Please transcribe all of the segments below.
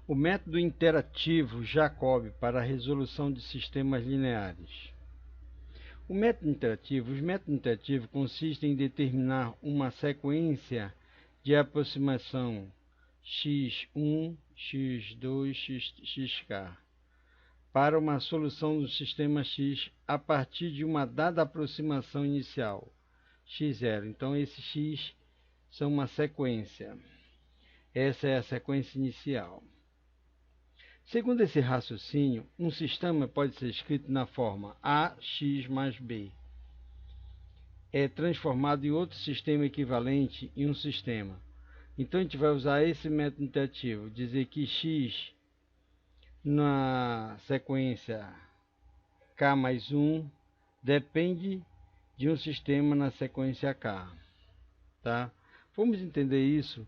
O método interativo Jacobi para a resolução de sistemas lineares. Os métodos interativos consistem em determinar uma sequência de aproximação x1, x2, xk para uma solução do sistema x a partir de uma dada aproximação inicial, x0. Então, esses x são uma sequência. Essa é a sequência inicial. Segundo esse raciocínio, um sistema pode ser escrito na forma ax mais b. É transformado em outro sistema equivalente em um sistema. Então, a gente vai usar esse método interativo, dizer que x na sequência k mais 1 depende de um sistema na sequência k. Tá? Vamos entender isso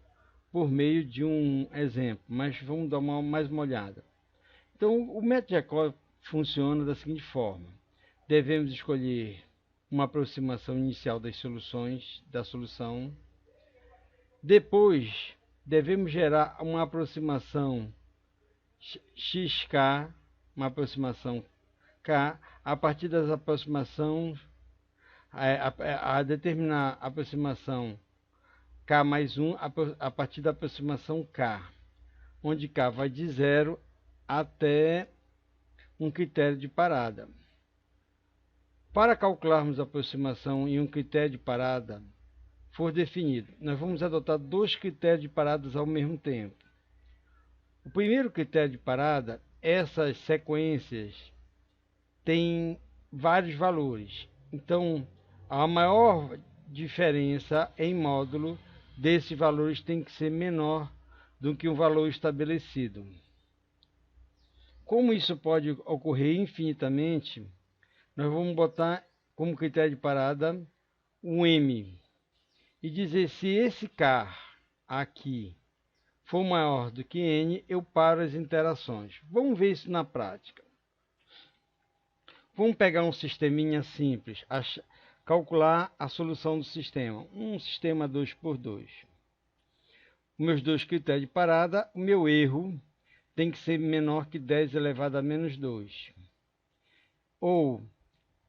por meio de um exemplo, mas vamos dar mais uma olhada. Então, o método Jacobi funciona da seguinte forma. Devemos escolher uma aproximação inicial da solução. Depois, devemos gerar uma aproximação xk, uma aproximação k, a partir das aproximações, a determinar a aproximação k mais 1 a partir da aproximação k, onde k vai de 0 até um critério de parada. Para calcularmos a aproximação em um critério de parada for definido, nós vamos adotar dois critérios de paradas ao mesmo tempo. O primeiro critério de parada, essas sequências têm vários valores. Então, a maior diferença em módulo desses valores tem que ser menor do que um valor estabelecido. Como isso pode ocorrer infinitamente, nós vamos botar como critério de parada um m e dizer se esse k aqui for maior do que n, eu paro as interações. Vamos ver isso na prática. Vamos pegar um sisteminha simples, calcular a solução do sistema. Um sistema 2x2. Os meus dois critérios de parada, o meu erro tem que ser menor que 10 elevado a menos 2. Ou,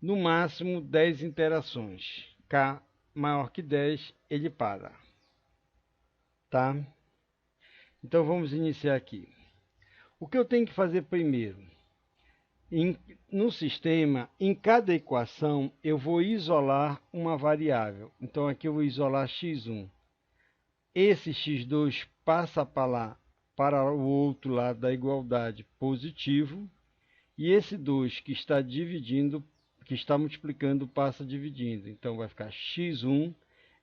no máximo, 10 interações. K maior que 10, ele para. Tá? Então, vamos iniciar aqui. O que eu tenho que fazer primeiro? No sistema, em cada equação, eu vou isolar uma variável. Então, aqui eu vou isolar x1. Esse x2 passa para lá, para o outro lado da igualdade positivo, e esse 2 que está dividindo, que está multiplicando, passa dividindo. Então, vai ficar x1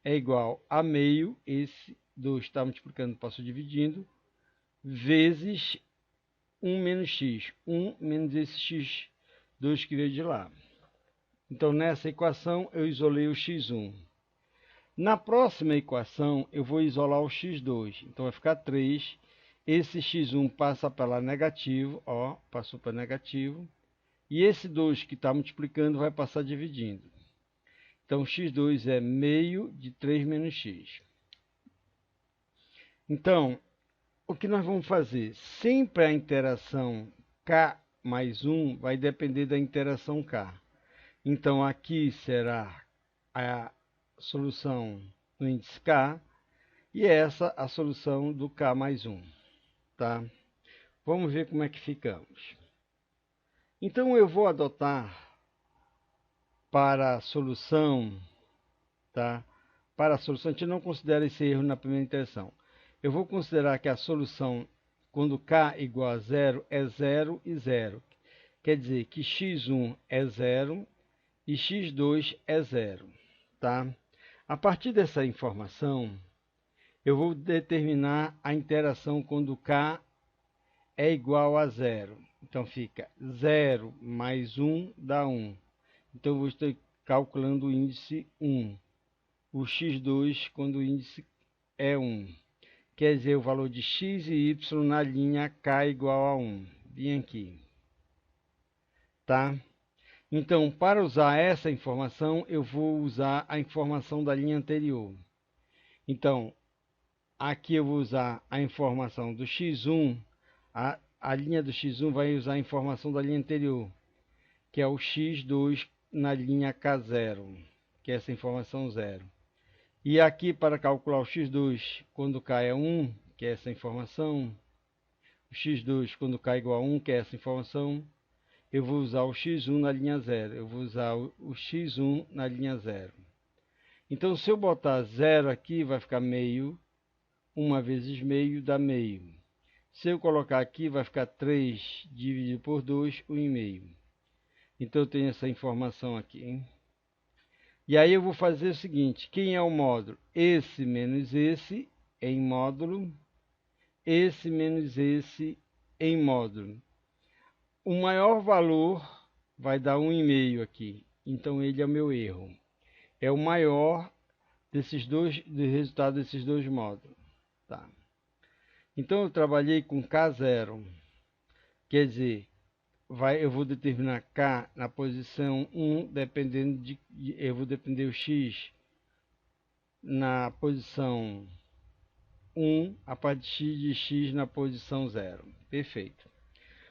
é igual a meio, esse 2 está multiplicando, passa dividindo, vezes 1 menos x. 1 menos esse x2 que veio de lá. Então, nessa equação, eu isolei o x1. Na próxima equação, eu vou isolar o x2. Então, vai ficar 3. Esse x1 passa para lá negativo, ó, passou para negativo. E esse 2 que está multiplicando vai passar dividindo. Então, x2 é meio de 3 menos x. Então, o que nós vamos fazer? Sempre a interação k mais 1 vai depender da interação k. Então, aqui será a solução no índice k e essa a solução do k mais 1. Tá? Vamos ver como é que ficamos. Então, eu vou adotar para a solução, tá? Para a solução, a gente não considera esse erro na primeira interação. Eu vou considerar que a solução, quando k igual a 0, é 0 e 0. Quer dizer que x1 é 0 e x2 é 0. Tá? A partir dessa informação, eu vou determinar a interação quando k é igual a 0. Então, fica 0 mais 1 dá 1. Então, eu vou estar calculando o índice 1. O x2 quando o índice é 1. Quer dizer, o valor de x e y na linha k igual a 1. Vem aqui. Tá? Então, para usar essa informação, eu vou usar a informação da linha anterior. Então, aqui eu vou usar a informação do x1 A linha do x1 vai usar a informação da linha anterior, que é o x2 na linha K0, que é essa informação 0. E aqui, para calcular o x2 quando K é 1, que é essa informação, o x2 quando K é igual a 1, que é essa informação, eu vou usar o x1 na linha 0. Eu vou usar o x1 na linha 0. Então, se eu botar 0 aqui, vai ficar meio. 1 vezes meio dá meio. Se eu colocar aqui, vai ficar 3 dividido por 2, 1,5. Então, eu tenho essa informação aqui, hein? E aí eu vou fazer o seguinte, quem é o módulo? Esse menos esse em módulo, esse menos esse em módulo. O maior valor vai dar 1,5 aqui, então ele é o meu erro. É o maior desses dois, do resultado desses dois módulos. Tá. Então eu trabalhei com K0, quer dizer, eu vou determinar K na posição 1, eu vou depender o X na posição 1, a partir de X na posição 0. Perfeito.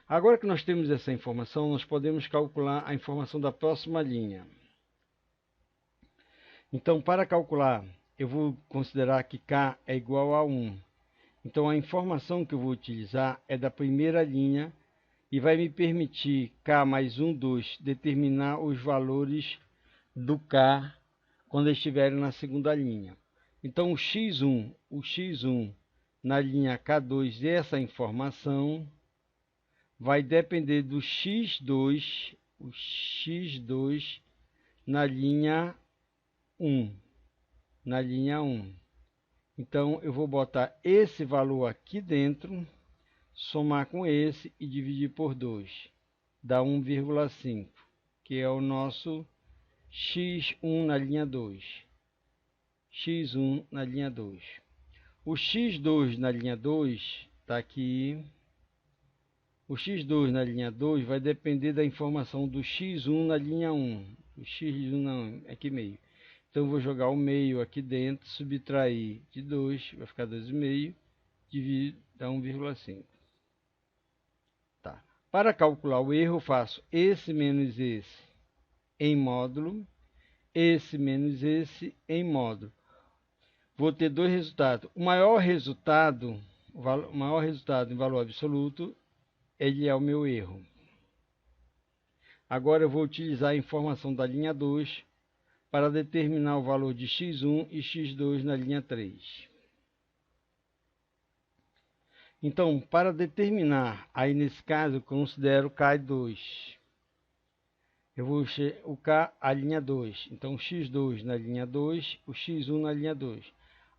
Agora que nós temos essa informação, nós podemos calcular a informação da próxima linha. Então, para calcular, eu vou considerar que K é igual a 1. Então, a informação que eu vou utilizar é da primeira linha e vai me permitir, K mais 1, 2, determinar os valores do K quando estiverem na segunda linha. Então, o x1 na linha K2, essa informação vai depender do x2, o x2 na linha 1. Na linha 1. Então, eu vou botar esse valor aqui dentro, somar com esse e dividir por 2. Dá 1,5, que é o nosso x1 na linha 2. x1 na linha 2. O x2 na linha 2 está aqui. O x2 na linha 2 vai depender da informação do x1 na linha 1. O x1 não, aqui meio. Então, eu vou jogar o meio aqui dentro, subtrair de 2, vai ficar 2,5, dividir, dá 1,5. Tá. Para calcular o erro, eu faço esse menos esse em módulo, esse menos esse em módulo. Vou ter dois resultados. O maior resultado em valor absoluto, ele é o meu erro. Agora eu vou utilizar a informação da linha 2 para determinar o valor de x1 e x2 na linha 3. Então, para determinar, aí nesse caso eu considero K2. Eu vou o K a linha 2. Então, o x2 na linha 2, o x1 na linha 2.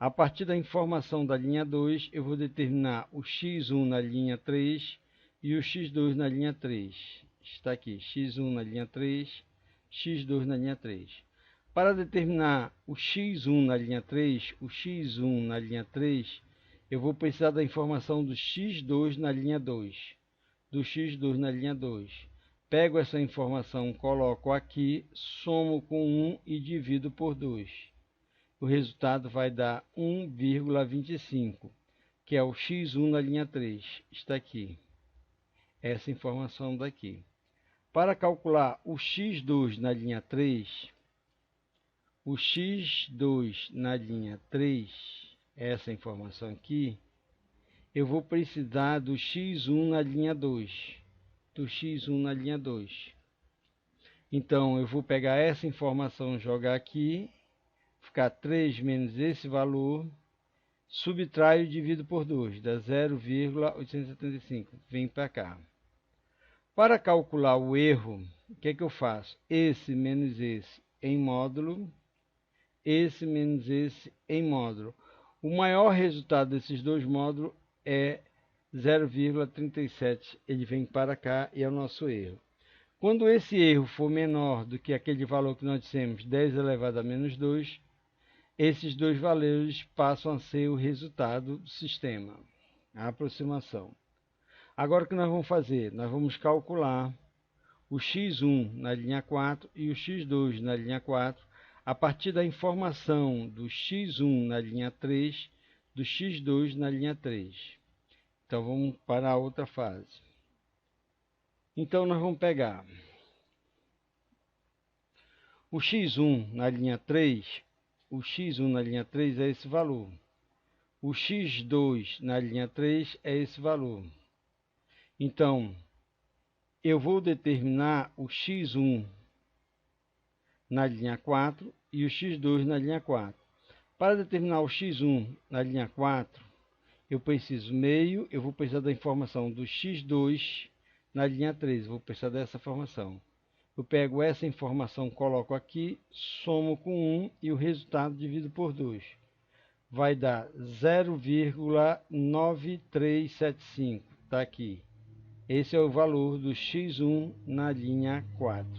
A partir da informação da linha 2, eu vou determinar o x1 na linha 3 e o x2 na linha 3. Está aqui, x1 na linha 3, x2 na linha 3. Para determinar o x1 na linha 3, o x1 na linha 3, eu vou precisar da informação do x2 na linha 2. Do x2 na linha 2. Pego essa informação, coloco aqui, somo com 1 e divido por 2. O resultado vai dar 1,25, que é o x1 na linha 3. Está aqui. Essa informação daqui. Para calcular o x2 na linha 3, o x2 na linha 3, essa informação aqui, eu vou precisar do x1 na linha 2. Do x1 na linha 2. Então, eu vou pegar essa informação, jogar aqui, ficar 3 menos esse valor, subtraio e divido por 2, dá 0,875. Vem para cá. Para calcular o erro, o que é que eu faço? Esse menos esse em módulo, esse menos esse em módulo. O maior resultado desses dois módulos é 0,37. Ele vem para cá e é o nosso erro. Quando esse erro for menor do que aquele valor que nós dissemos, 10 elevado a menos 2, esses dois valores passam a ser o resultado do sistema, a aproximação. Agora o que nós vamos fazer? Nós vamos calcular o x1 na linha 4 e o x2 na linha 4, a partir da informação do x1 na linha 3, do x2 na linha 3. Então vamos para a outra fase. Então nós vamos pegar o x1 na linha 3, o x1 na linha 3 é esse valor. O x2 na linha 3 é esse valor. Então, eu vou determinar o x1 na linha 4 e o x2 na linha 4. Para determinar o x1 na linha 4, eu preciso meio, eu vou precisar da informação do x2 na linha 3, vou precisar dessa informação. Eu pego essa informação, coloco aqui, somo com 1 e o resultado divido por 2. Vai dar 0,9375, está aqui. Esse é o valor do x1 na linha 4.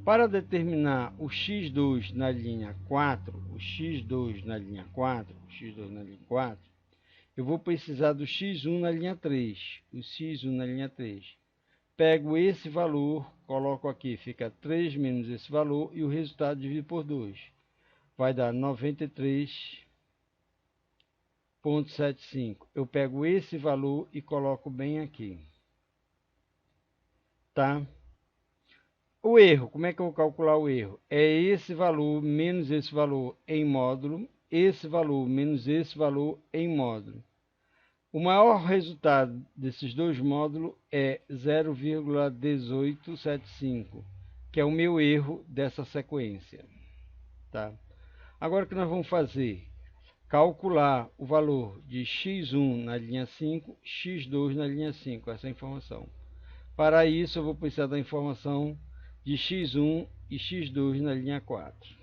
Para determinar o x2 na linha 4, o x2 na linha 4, eu vou precisar do x1 na linha 3, o x1 na linha 3. Pego esse valor, coloco aqui, fica 3 menos esse valor e o resultado dividido por 2. Vai dar 93,75. Eu pego esse valor e coloco bem aqui. Tá? O erro, como é que eu vou calcular o erro? É esse valor menos esse valor em módulo, esse valor menos esse valor em módulo. O maior resultado desses dois módulos é 0,1875, que é o meu erro dessa sequência. Tá? Agora o que nós vamos fazer? Calcular o valor de x1 na linha 5, x2 na linha 5, essa informação. Para isso eu vou precisar da informação de x1 e x2 na linha 4.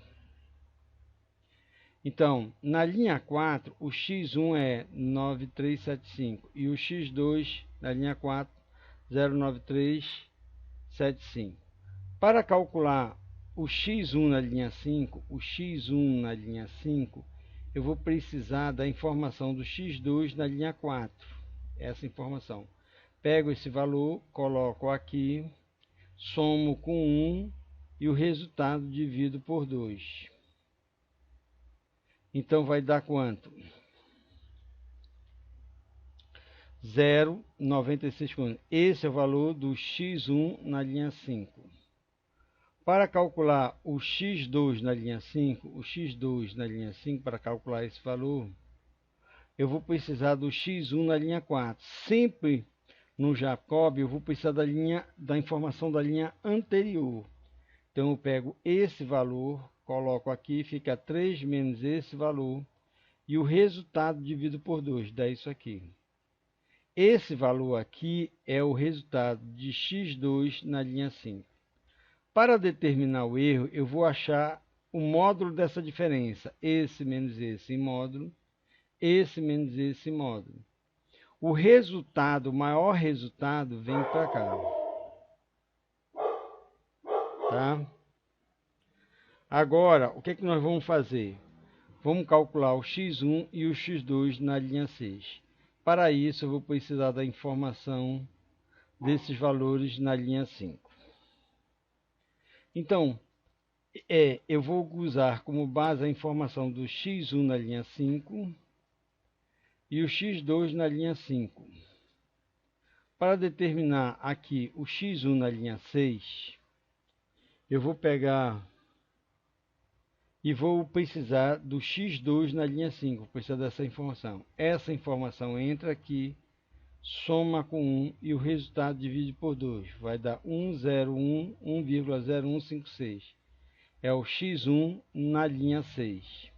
Então, na linha 4, o x1 é 9375 e o x2 na linha 4, 09375. Para calcular o x1 na linha 5, eu vou precisar da informação do x2 na linha 4. Essa informação. Pego esse valor, coloco aqui, somo com 1 e o resultado divido por 2. Então vai dar quanto? 0,96. Esse é o valor do x1 na linha 5. Para calcular o x2 na linha 5, para calcular esse valor, eu vou precisar do x1 na linha 4. Sempre no Jacob eu vou precisar da informação da linha anterior. Então eu pego esse valor, coloco aqui, fica 3 menos esse valor, e o resultado dividido por 2, dá isso aqui. Esse valor aqui é o resultado de x2 na linha 5. Para determinar o erro, eu vou achar o módulo dessa diferença, esse menos esse em módulo, esse menos esse em módulo. O resultado, o maior resultado, vem para cá. Tá? Agora, o que é que nós vamos fazer? Vamos calcular o x1 e o x2 na linha 6. Para isso, eu vou precisar da informação desses valores na linha 5. Então, eu vou usar como base a informação do x1 na linha 5 e o x2 na linha 5. Para determinar aqui o x1 na linha 6, eu vou pegar e vou precisar do x2 na linha 5, vou precisar dessa informação. Essa informação entra aqui, soma com 1 e o resultado divide por 2. Vai dar 1,0156. É o x1 na linha 6.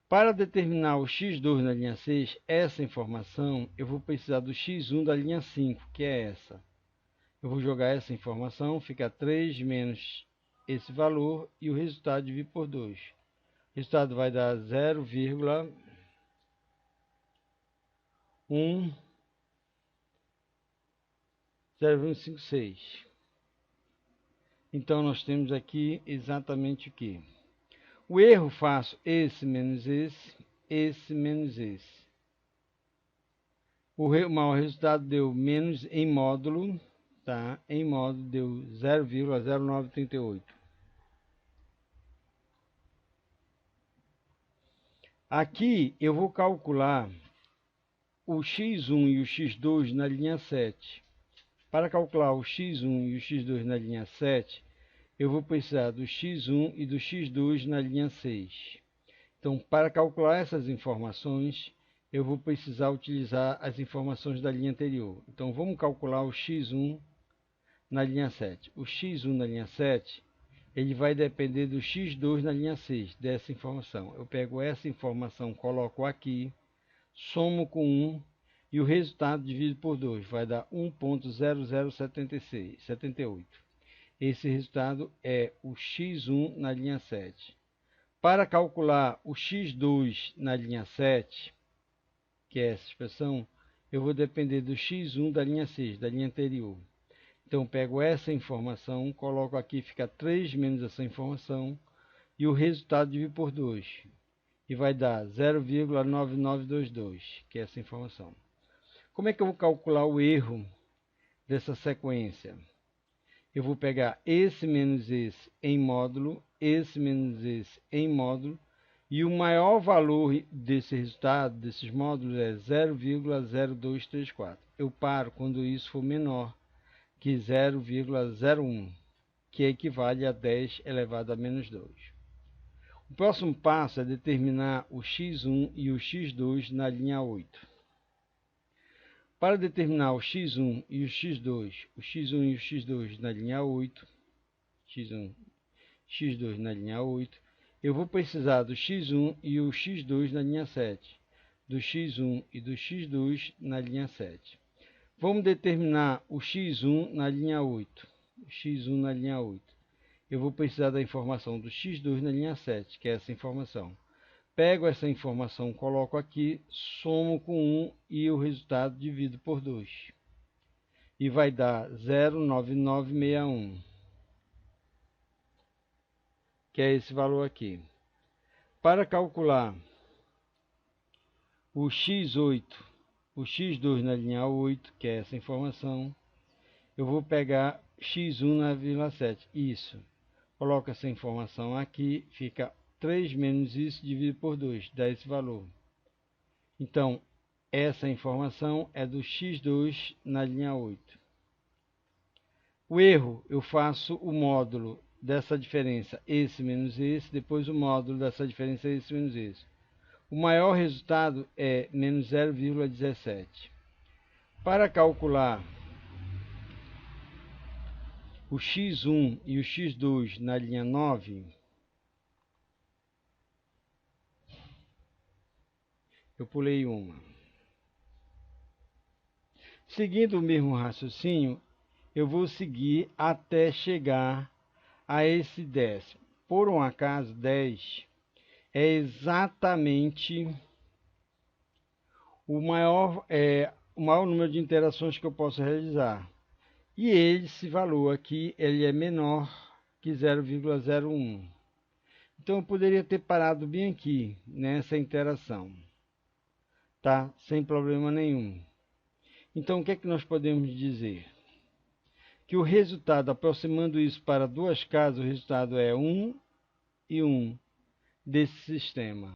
Para determinar o x2 na linha 6, essa informação, eu vou precisar do x1 da linha 5, que é essa. Eu vou jogar essa informação, fica 3 menos esse valor e o resultado dividido por 2. O resultado vai dar 0,156. Então nós temos aqui exatamente o que? O erro faço esse menos esse menos esse. O maior resultado deu menos em módulo, tá? Em módulo deu 0,0938. Aqui eu vou calcular o x1 e o x2 na linha 7. Para calcular o x1 e o x2 na linha 7, eu vou precisar do x1 e do x2 na linha 6. Então, para calcular essas informações, eu vou precisar utilizar as informações da linha anterior. Então, vamos calcular o x1 na linha 7. O x1 na linha 7, ele vai depender do x2 na linha 6, dessa informação. Eu pego essa informação, coloco aqui, somo com 1 e o resultado dividido por 2 vai dar 1.0078. Esse resultado é o x1 na linha 7. Para calcular o x2 na linha 7, que é essa expressão, eu vou depender do x1 da linha 6, da linha anterior. Então, eu pego essa informação, coloco aqui, fica 3 menos essa informação, e o resultado dividido por 2. E vai dar 0,9922, que é essa informação. Como é que eu vou calcular o erro dessa sequência? Eu vou pegar esse menos esse em módulo, esse menos esse em módulo, e o maior valor desse resultado, desses módulos, é 0,0234. Eu paro quando isso for menor que 0,01, que equivale a 10 elevado a menos 2. O próximo passo é determinar o x1 e o x2 na linha 8. Para determinar o x1 e o x2, o x1 e o x2 na linha 8, x1, x2 na linha 8, eu vou precisar do x1 e o x2 na linha 7, do x1 e do x2 na linha 7. Vamos determinar o x1 na linha 8, o x1 na linha 8. Eu vou precisar da informação do x2 na linha 7, que é essa informação. Pego essa informação, coloco aqui, somo com 1 e o resultado divido por 2. E vai dar 0,9961, que é esse valor aqui. Para calcular o x8, o x2 na linha 8, que é essa informação, eu vou pegar x1 na vírgula 7. Isso. Coloco essa informação aqui, fica 3 menos isso dividido por 2, dá esse valor. Então, essa informação é do x2 na linha 8. O erro, eu faço o módulo dessa diferença, esse menos esse, depois o módulo dessa diferença, esse menos esse. O maior resultado é menos 0,17. Para calcular o x1 e o x2 na linha 9, eu pulei uma. Seguindo o mesmo raciocínio, eu vou seguir até chegar a esse décimo. Por um acaso, 10 é exatamente o maior número de interações que eu posso realizar. E esse valor aqui, ele é menor que 0,01. Então, eu poderia ter parado bem aqui, nessa interação, tá? Sem problema nenhum. Então, o que é que nós podemos dizer? Que o resultado, aproximando isso para duas casas, o resultado é 1 e 1 desse sistema.